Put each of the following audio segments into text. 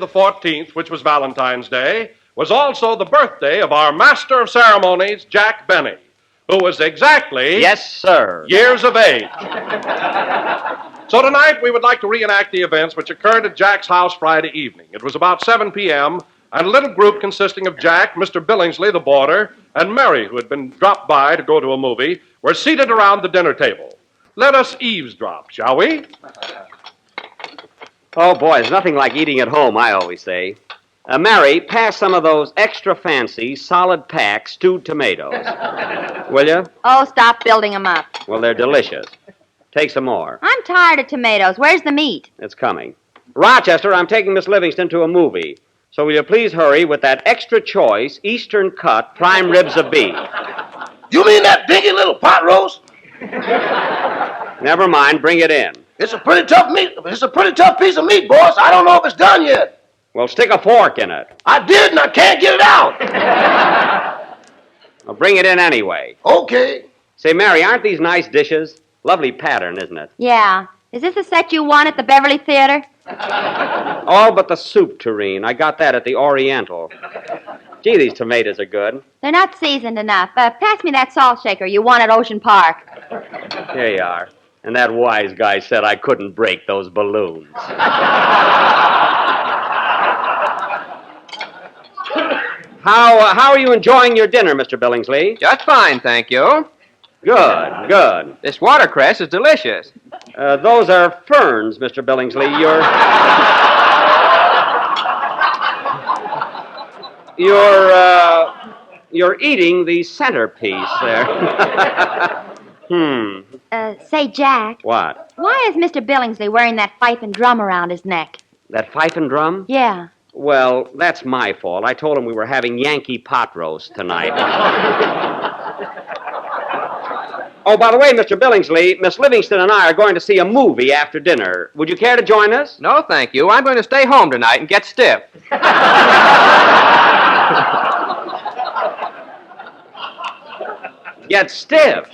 The 14th, which was Valentine's Day, was also the birthday of our master of ceremonies, Jack Benny, who was exactly... Yes, sir. ...years of age. So tonight we would like to reenact the events which occurred at Jack's house Friday evening. It was about 7 p.m., and a little group consisting of Jack, Mr. Billingsley, the boarder, and Mary, who had been dropped by to go to a movie, were seated around the dinner table. Let us eavesdrop, shall we? Oh, boy, there's nothing like eating at home, I always say. Mary, pass some of those extra fancy, solid pack stewed tomatoes. Will you? Oh, stop building them up. Well, they're delicious. Take some more. I'm tired of tomatoes. Where's the meat? It's coming. Rochester, I'm taking Miss Livingston to a movie. So will you please hurry with that extra choice, Eastern cut, prime ribs of beef? You mean that dinky little pot roast? Never mind, bring it in. It's a pretty tough meat. It's a pretty tough piece of meat, boss. I don't know if it's done yet. Well, stick a fork in it. I did, and I can't get it out. Well, bring it in anyway. Okay. Say, Mary, aren't these nice dishes? Lovely pattern, isn't it? Yeah. Is this the set you won at the Beverly Theater? All but the soup tureen. I got that at the Oriental. Gee, these tomatoes are good. They're not seasoned enough. Pass me that salt shaker you won at Ocean Park. Here you are. And that wise guy said I couldn't break those balloons. How are you enjoying your dinner, Mr. Billingsley? Just fine, thank you. Good, good. This watercress is delicious. Those are ferns, Mr. Billingsley. You're eating the centerpiece there. Say, Jack. What? Why is Mr. Billingsley wearing that fife and drum around his neck? That fife and drum? Yeah. Well, that's my fault. I told him we were having Yankee pot roast tonight. Oh, by the way, Mr. Billingsley, Miss Livingston and I are going to see a movie after dinner. Would you care to join us? No, thank you. I'm going to stay home tonight and get stiff. Get stiff?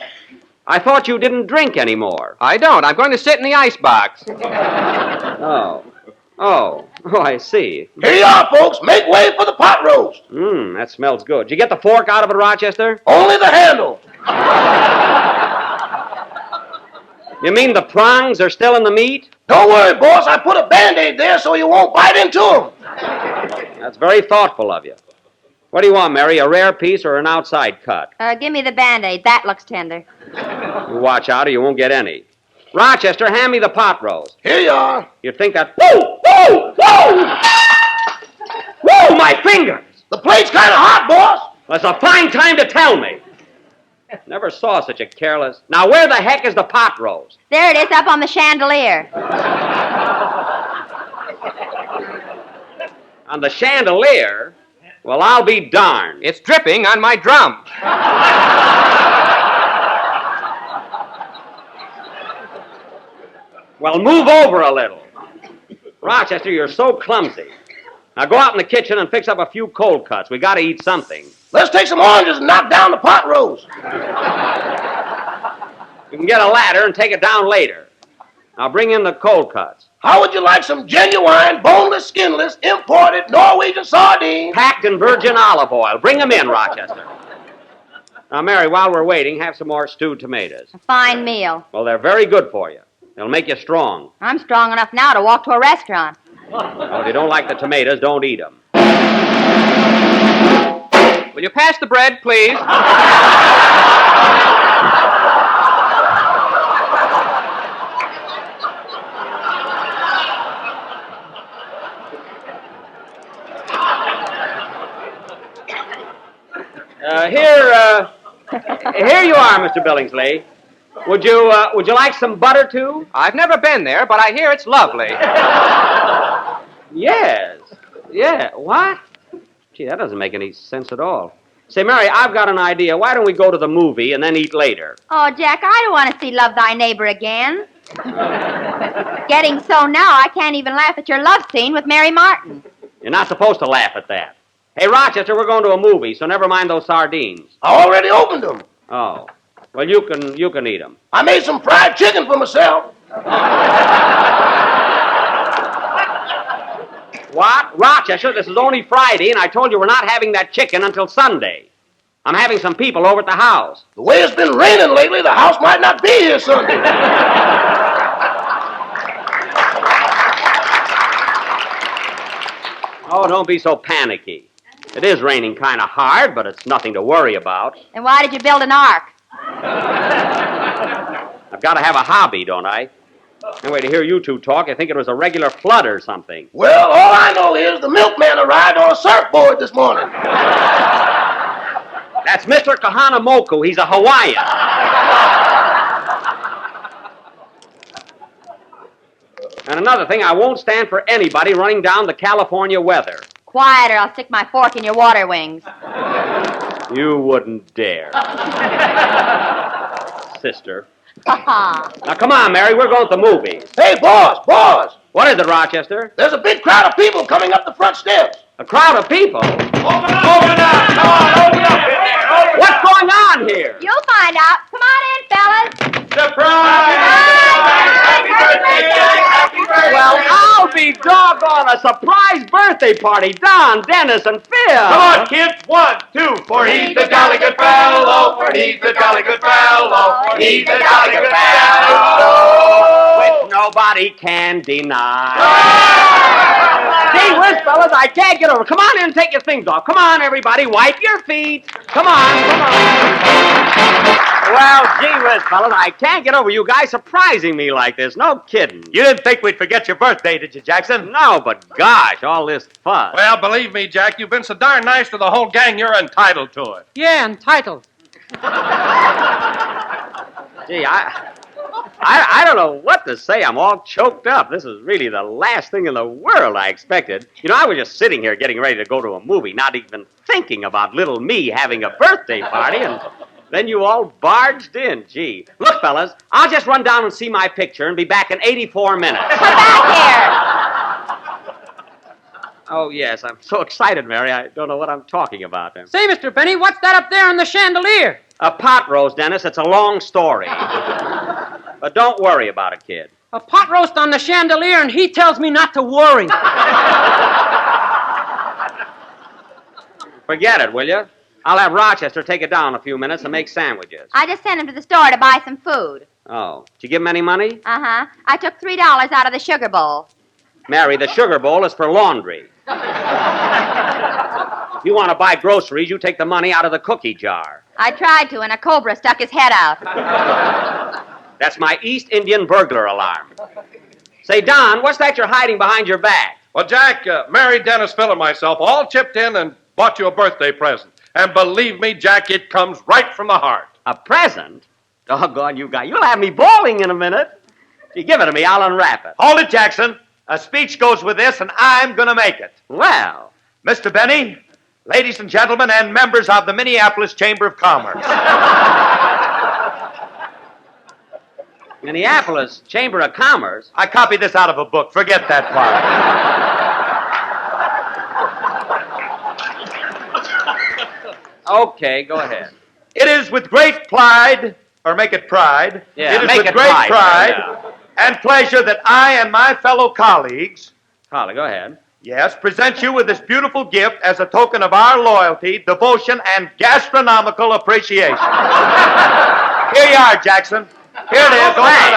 I thought you didn't drink anymore. I don't. I'm going to sit in the icebox. Oh, I see. Here you are, folks. Make way for the pot roast. That smells good. Did you get the fork out of it, Rochester? Only the handle. You mean the prongs are still in the meat? Don't worry, boss. I put a Band-Aid there so you won't bite into them. That's very thoughtful of you. What do you want, Mary, a rare piece or an outside cut? Give me the Band-Aid. That looks tender. You watch out or you won't get any. Rochester, hand me the pot roast. Here you are. You'd think that... Whoa! Whoa! Whoa! Whoa, my fingers! The plate's kind of hot, boss. That's a fine time to tell me. Never saw such a careless... Now, where the heck is the pot roast? There it is, up on the chandelier. On the chandelier? Well, I'll be darned. It's dripping on my drum. Well, move over a little. Rochester, you're so clumsy. Now go out in the kitchen and fix up a few cold cuts. We got to eat something. Let's take some oranges and knock down the pot roast. You can get a ladder and take it down later. Now bring in the cold cuts. How would you like some genuine, boneless, skinless, imported Norwegian sardines? Packed in virgin olive oil. Bring them in, Rochester. Now, Mary, while we're waiting, have some more stewed tomatoes. A fine meal. Well, they're very good for you. They'll make you strong. I'm strong enough now to walk to a restaurant. Well, if you don't like the tomatoes, don't eat them. Will you pass the bread, please? Here you are, Mr. Billingsley. Would you like some butter, too? I've never been there, but I hear it's lovely. Yes. Yeah. What? Gee, that doesn't make any sense at all. Say, Mary, I've got an idea. Why don't we go to the movie and then eat later? Oh, Jack, I don't want to see Love Thy Neighbor again. Getting so now, I can't even laugh at your love scene with Mary Martin. You're not supposed to laugh at that. Hey, Rochester, we're going to a movie, so never mind those sardines. I already opened them. Oh. Well, you can eat them. I made some fried chicken for myself. What? Rochester, this is only Friday, and I told you we're not having that chicken until Sunday. I'm having some people over at the house. The way it's been raining lately, the house might not be here Sunday. Oh, don't be so panicky. It is raining kind of hard, but it's nothing to worry about. And why did you build an ark? I've got to have a hobby, don't I? Anyway, to hear you two talk, I think it was a regular flood or something. Well, all I know is the milkman arrived on a surfboard this morning. That's Mr. Kahanamoku. He's a Hawaiian. And another thing, I won't stand for anybody running down the California weather. Quiet or I'll stick my fork in your water wings. You wouldn't dare. Sister. Now, come on, Mary. We're going to the movies. Hey, boss. What is it, Rochester? There's a big crowd of people coming up the front steps. A crowd of people? Open up! Come on, open up in there. What's going on here? You'll find out. Come on in, fellas. Surprise! Happy birthday, Jack. Happy birthday. Well, I'll be doggone, a surprise birthday party. Don, Dennis, and Phil. Come on, kids. 1, 2, for he's the jolly good fellow. For he's the jolly good fellow. For he's the jolly good fellow. Which nobody can deny. Gee whiz, fellas, I can't get over. Come on in and take your things off. Come on, everybody, wipe your feet. Come on. Well, gee whiz, fellas, I can't get over you guys surprising me like this. No kidding. You didn't think we'd forget your birthday, did you, Jackson? No, but gosh, all this fuss. Well, believe me, Jack, you've been so darn nice to the whole gang, you're entitled to it. Yeah, entitled. Gee, I don't know what to say. I'm all choked up. This is really the last thing in the world I expected. You know, I was just sitting here getting ready to go to a movie, not even thinking about little me having a birthday party, and then you all barged in. Gee. Look, fellas, I'll just run down and see my picture and be back in 84 minutes. Come back here. Oh, yes, I'm so excited, Mary. I don't know what I'm talking about. Say, Mr. Benny, what's that up there on the chandelier? A pot roast, Dennis. It's a long story. But don't worry about it, kid. A pot roast on the chandelier, and he tells me not to worry. Forget it, will you? I'll have Rochester take it down a few minutes and make sandwiches. I just sent him to the store to buy some food. Oh. Did you give him any money? Uh-huh. I took $3 out of the sugar bowl. Mary, the sugar bowl is for laundry. If you want to buy groceries, you take the money out of the cookie jar. I tried to, and a cobra stuck his head out. That's my East Indian burglar alarm. Say, Don, what's that you're hiding behind your back? Well, Jack, Mary, Dennis, Phil, and myself all chipped in and bought you a birthday present. And believe me, Jack, it comes right from the heart. A present? Doggone you guys. You'll have me bawling in a minute. If you give it to me, I'll unwrap it. Hold it, Jackson. A speech goes with this, and I'm going to make it. Well. Mr. Benny, ladies and gentlemen, and members of the Minneapolis Chamber of Commerce. Minneapolis Chamber of Commerce? I copied this out of a book. Forget that part. Okay, go ahead. It is with great pride, or make it pride. Yeah, it is make with it great pride, and pleasure that I and my fellow colleagues, Holly, go ahead. yes, present you with this beautiful gift as a token of our loyalty, devotion, and gastronomical appreciation. Here you are, Jackson. Here it is. Open it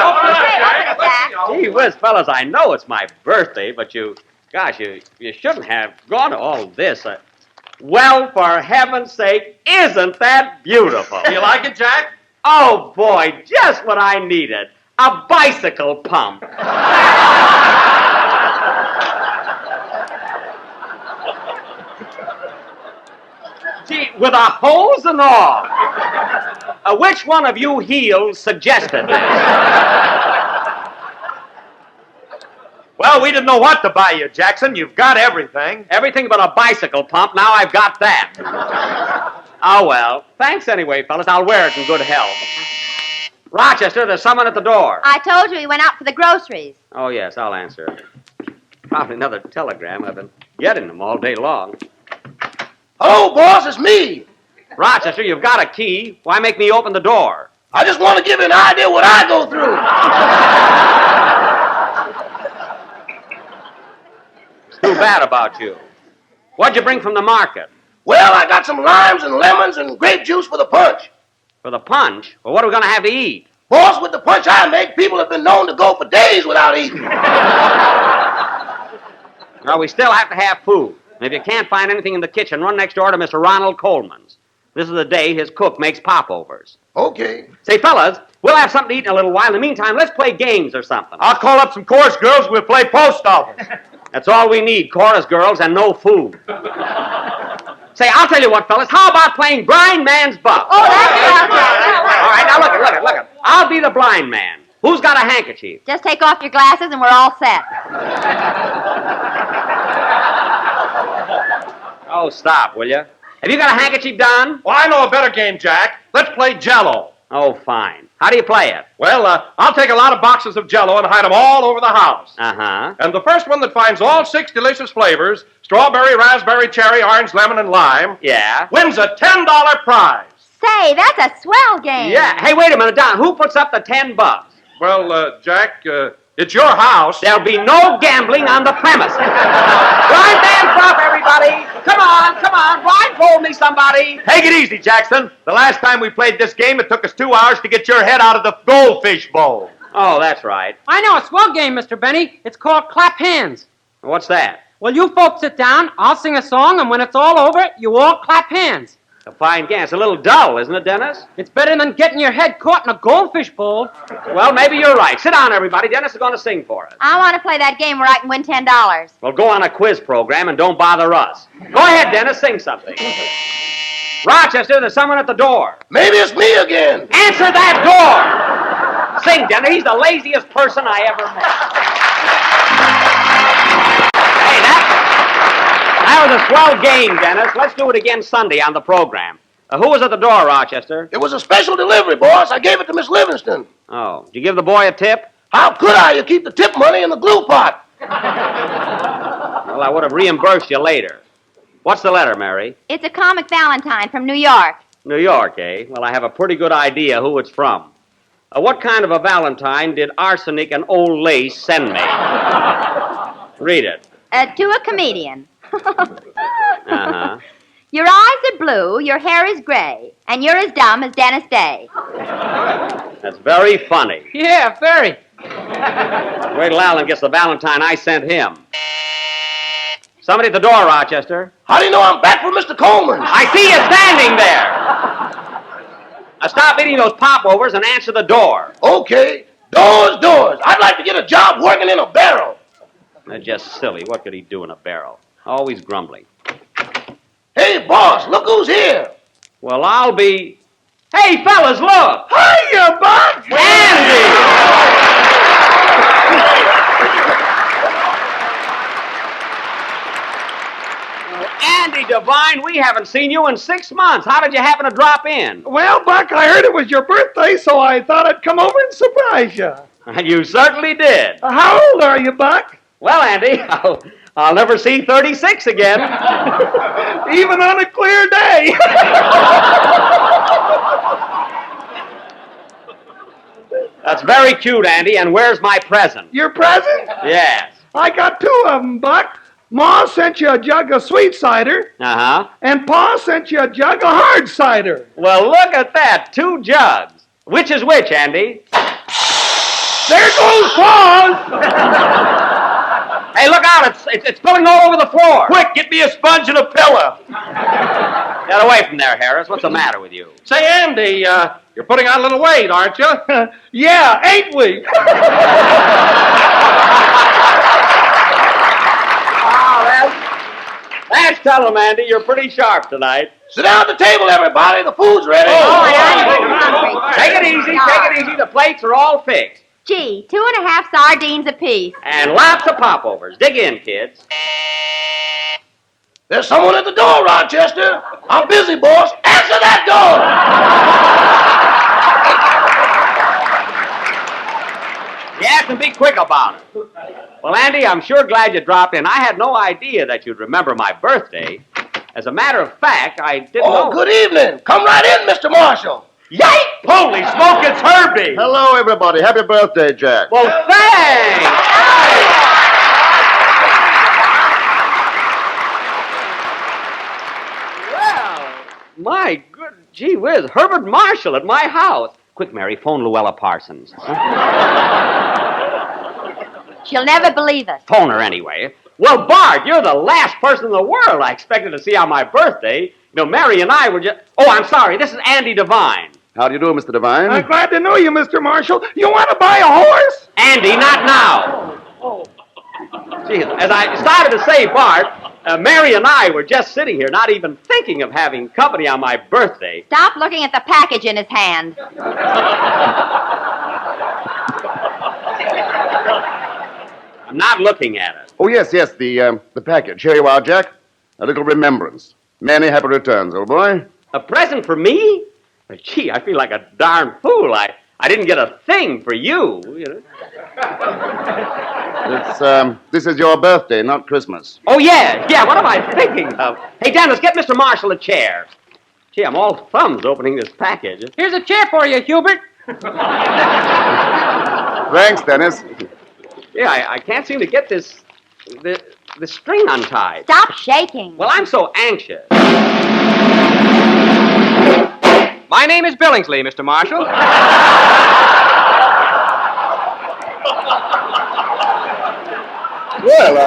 up. Gee whiz, fellas, I know it's my birthday, but you shouldn't have gone to all this. Well, for heaven's sake, isn't that beautiful? Do you like it, Jack? Oh, boy, just what I needed. A bicycle pump. Gee, with a hose and all. Which one of you heels suggested this? Well, we didn't know what to buy you, Jackson. You've got everything. Everything but a bicycle pump. Now I've got that. Oh, well. Thanks anyway, fellas. I'll wear it in good health. Rochester, there's someone at the door. I told you he went out for the groceries. Oh, yes, I'll answer. Probably another telegram. I've been getting them all day long. Hello, boss, it's me. Rochester, you've got a key. Why make me open the door? I just want to give you an idea what I go through. Too bad about you. What'd you bring from the market? Well, I got some limes and lemons and grape juice for the punch. For the punch? Well, what are we going to have to eat? Boss, with the punch I make, people have been known to go for days without eating. Well, we still have to have food. And if you can't find anything in the kitchen, run next door to Mr. Ronald Coleman's. This is the day his cook makes popovers. Okay. Say, fellas, we'll have something to eat in a little while. In the meantime, let's play games or something. I'll call up some chorus girls. We'll play post office. That's all we need, chorus girls and no food. Say, I'll tell you what, fellas. How about playing blind man's buff? Oh, that's All right, now look it. I'll be the blind man. Who's got a handkerchief? Just take off your glasses and we're all set. Oh, stop, will you? Have you got a handkerchief, Don? Well, I know a better game, Jack. Let's play Jell-O. Oh, fine. How do you play it? Well, I'll take a lot of boxes of Jell-O and hide them all over the house. Uh-huh. And the first one that finds all 6 delicious flavors, strawberry, raspberry, cherry, orange, lemon, and lime, Yeah. wins a $10 prize. Say, that's a swell game. Yeah. Hey, wait a minute, Don. Who puts up the $10? Well, Jack, it's your house. There'll be no gambling on the premises. Blind man's buff, everybody. Come on. Blindfold me, somebody. Take it easy, Jackson. The last time we played this game, it took us 2 hours to get your head out of the goldfish bowl. Oh, that's right. I know a swell game, Mr. Benny. It's called Clap Hands. What's that? Well, you folks sit down, I'll sing a song, and when it's all over, you all clap hands. A fine game. It's a little dull, isn't it, Dennis? It's better than getting your head caught in a goldfish bowl. Well, maybe you're right. Sit down, everybody. Dennis is going to sing for us. I want to play that game where I can win $10. Well, go on a quiz program and don't bother us. Go ahead, Dennis. Sing something. Rochester, there's someone at the door. Maybe it's me again. Answer that door! Sing, Dennis. He's the laziest person I ever met. Hey, that was a swell game, Dennis. Let's do it again Sunday on the program. Who was at the door, Rochester? It was a special delivery, boss. I gave it to Miss Livingston. Oh, did you give the boy a tip? How could I? You keep the tip money in the glue pot. Well, I would have reimbursed you later. What's the letter, Mary? It's a comic Valentine from New York. New York, eh? Well, I have a pretty good idea who it's from. What kind of a Valentine did Arsenic and Old Lace send me? Read it. To a comedian. Uh-huh. Your eyes are blue, your hair is gray, and you're as dumb as Dennis Day. That's very funny. Yeah, very. Wait till Alan gets the Valentine I sent him. Somebody at the door, Rochester. How do you know I'm back from Mr. Coleman's? I see you standing there. Now stop eating those popovers and answer the door. Okay. Doors. I'd like to get a job working in a barrel. They're just silly. What could he do in a barrel? Always grumbling. Hey, boss, look who's here. Well, I'll be... Hey, fellas, look! Hiya, Buck. Andy! Andy Devine, we haven't seen you in 6 months. How did you happen to drop in? Well, Buck, I heard it was your birthday, so I thought I'd come over and surprise you. You certainly did. How old are you, Buck? Well, Andy, I'll never see 36 again. Even on a clear day. That's very cute, Andy. And where's my present? Your present? Yes. I got 2 of them, Buck. Ma sent you a jug of sweet cider, Uh-huh. and Pa sent you a jug of hard cider. Well, look at that. 2 jugs. Which is which, Andy? There goes Pa's. Hey, look out. It's spilling all over the floor. Quick, get me a sponge and a pillow. Get away from there, Harris. What's the matter with you? Say, Andy, you're putting on a little weight, aren't you? Yeah, ain't we? That's tell him, Andy. You're pretty sharp tonight. Sit down at the table, everybody. The food's ready. Oh, I'm hungry. Take it easy. The plates are all fixed. Gee, 2.5 sardines apiece. And lots of popovers. Dig in, kids. There's someone at the door, Rochester. I'm busy, boss. Answer that door. Yes, and be quick about it. Well, Andy, I'm sure glad you dropped in. I had no idea that you'd remember my birthday. As a matter of fact, I didn't know... Oh, good evening. Come right in, Mr. Marshall. Yike! Holy smoke, it's Herbie! Hello, everybody. Happy birthday, Jack. Well, thanks! My good, gee whiz, Herbert Marshall at my house. Quick, Mary, phone Luella Parsons. She'll never believe us. Phone her anyway. Well, Bart, you're the last person in the world I expected to see on my birthday. You know, Mary and I were just... Oh, I'm sorry. This is Andy Devine. How do you do, Mr. Devine? I'm glad to know you, Mr. Marshall. You want to buy a horse? Andy, not now. Gee, as I started to say, Bart, Mary and I were just sitting here, not even thinking of having company on my birthday. Stop looking at the package in his hand. I'm not looking at it. Oh, yes, the package. Here you are, Jack. A little remembrance. Many happy returns, old boy. A present for me? Gee, I feel like a darn fool. I didn't get a thing for you, you know. This is your birthday, not Christmas. Oh, yeah, what am I thinking of? Hey, Dennis, get Mr. Marshall a chair. Gee, I'm all thumbs opening this package. Here's a chair for you, Hubert. Thanks, Dennis. Yeah, I can't seem to get the string untied. Stop shaking. Well, I'm so anxious. My name is Billingsley, Mr. Marshall. Well,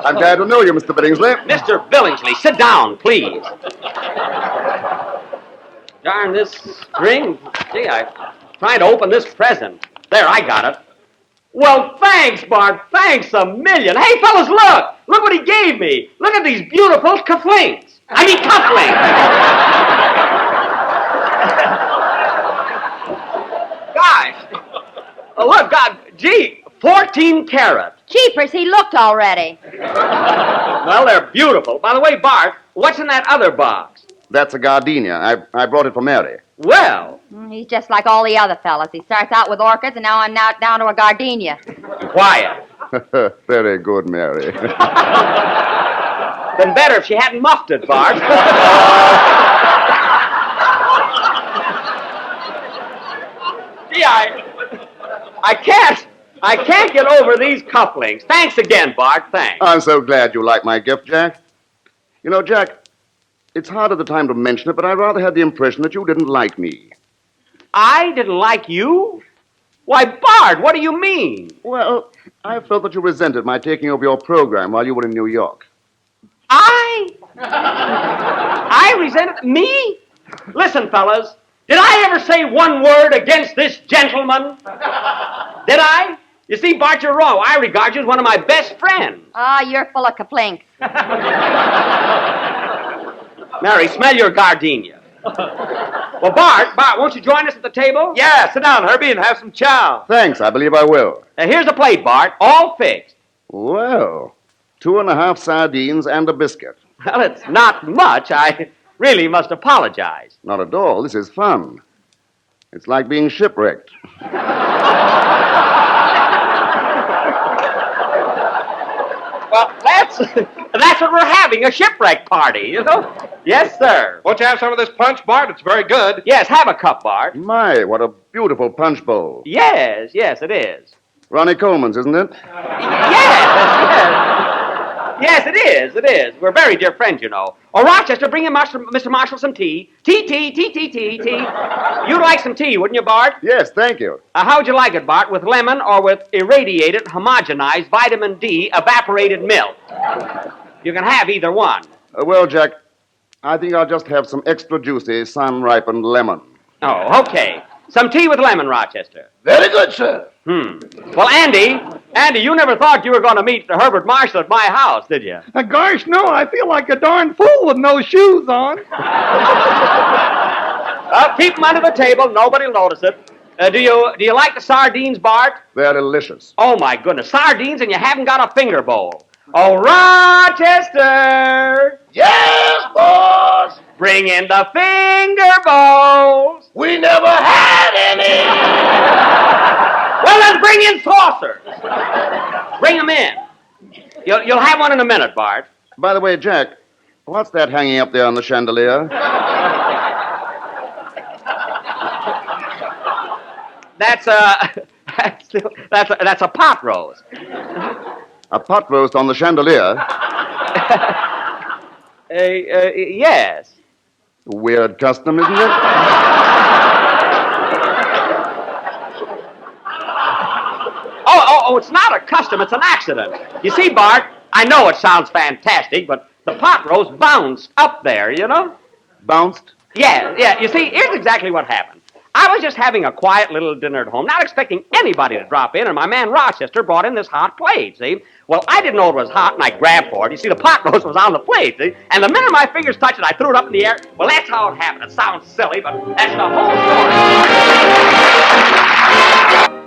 I'm glad to know you, Mr. Billingsley. Mr. Billingsley, sit down, please. Darn this string. Gee, I'm trying to open this present. There, I got it. Well, thanks, Bart. Thanks a million. Hey, fellas, look. Look what he gave me. Look at these beautiful cufflinks. I mean, cufflinks. Gosh. Oh, look, God, gee, 14 karat. Cheapers, he looked already. Well, they're beautiful. By the way, Bart, what's in that other box? That's a gardenia. I brought it for Mary. Well. He's just like all the other fellas. He starts out with orchids, and now I'm now down to a gardenia. Quiet. Very good, Mary. Been better if she hadn't muffed it, Bart. Gee, I can't get over these cufflinks. Thanks again, Bart. Thanks. I'm so glad you like my gift, Jack. You know, Jack, it's hard at the time to mention it, but I rather had the impression that you didn't like me. I didn't like you? Why, Bart, what do you mean? Well, I felt that you resented my taking over your program while you were in New York. I resented me? Listen, fellas, did I ever say one word against this gentleman? Did I? You see, Bart, you're wrong. I regard you as one of my best friends. You're full of kaplinks. Mary, smell your gardenia. Well, Bart, won't you join us at the table? Yeah, sit down, Herbie, and have some chow. Thanks, I believe I will. Here's the plate, Bart, all fixed. Well, 2.5 sardines and a biscuit. Well, it's not much. I really must apologize. Not at all. This is fun. It's like being shipwrecked. Well, that's what we're having, a shipwreck party, you know? Yes, sir. Won't you have some of this punch, Bart? It's very good. Yes, have a cup, Bart. My, what a beautiful punch bowl. Yes, it is. Ronnie Coleman's, isn't it? Yes, it is. We're very dear friends, you know. Oh, Rochester, bring in Mr. Marshall some tea. Tea. You'd like some tea, wouldn't you, Bart? Yes, thank you. How would you like it, Bart? With lemon or with irradiated, homogenized vitamin D evaporated milk? You can have either one. Well, Jack, I think I'll just have some extra juicy, sun-ripened lemon. Oh, okay. Some tea with lemon, Rochester. Very good, sir. Well, Andy, you never thought you were going to meet Herbert Marshall at my house, did you? Gosh, no, I feel like a darn fool with no shoes on. Keep them under the table. Nobody'll notice it. Do you like the sardines, Bart? They're delicious. Oh, my goodness. Sardines and you haven't got a finger bowl. Oh, Rochester! Yes, boss. Bring in the finger bowls. We never had any. Well, then bring in saucers. Bring them in. You'll have one in a minute, Bart. By the way, Jack, what's that hanging up there on the chandelier? That's a pot roast. A pot roast on the chandelier? Yes. Weird custom, isn't it? Oh, it's not a custom, it's an accident. You see, Bart, I know it sounds fantastic, but the pot roast bounced up there, you know? Bounced? Yeah. You see, here's exactly what happened. I was just having a quiet little dinner at home, not expecting anybody to drop in, and my man Rochester brought in this hot plate, see? Well, I didn't know it was hot, and I grabbed for it. You see, the pot roast was on the plate, see? And the minute my fingers touched it, I threw it up in the air. Well, that's how it happened. It sounds silly, but that's the whole story.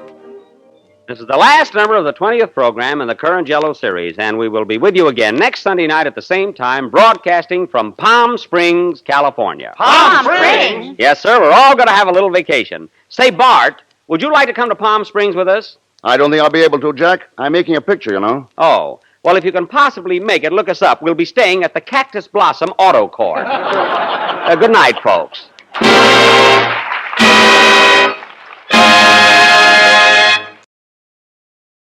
This is the last number of the 20th program in the current Jello series, and we will be with you again next Sunday night at the same time, broadcasting from Palm Springs, California. Palm Springs? Yes, sir. We're all going to have a little vacation. Say, Bart, would you like to come to Palm Springs with us? I don't think I'll be able to, Jack. I'm making a picture, you know. Oh. Well, if you can possibly make it, look us up. We'll be staying at the Cactus Blossom Auto Court. Good night, folks.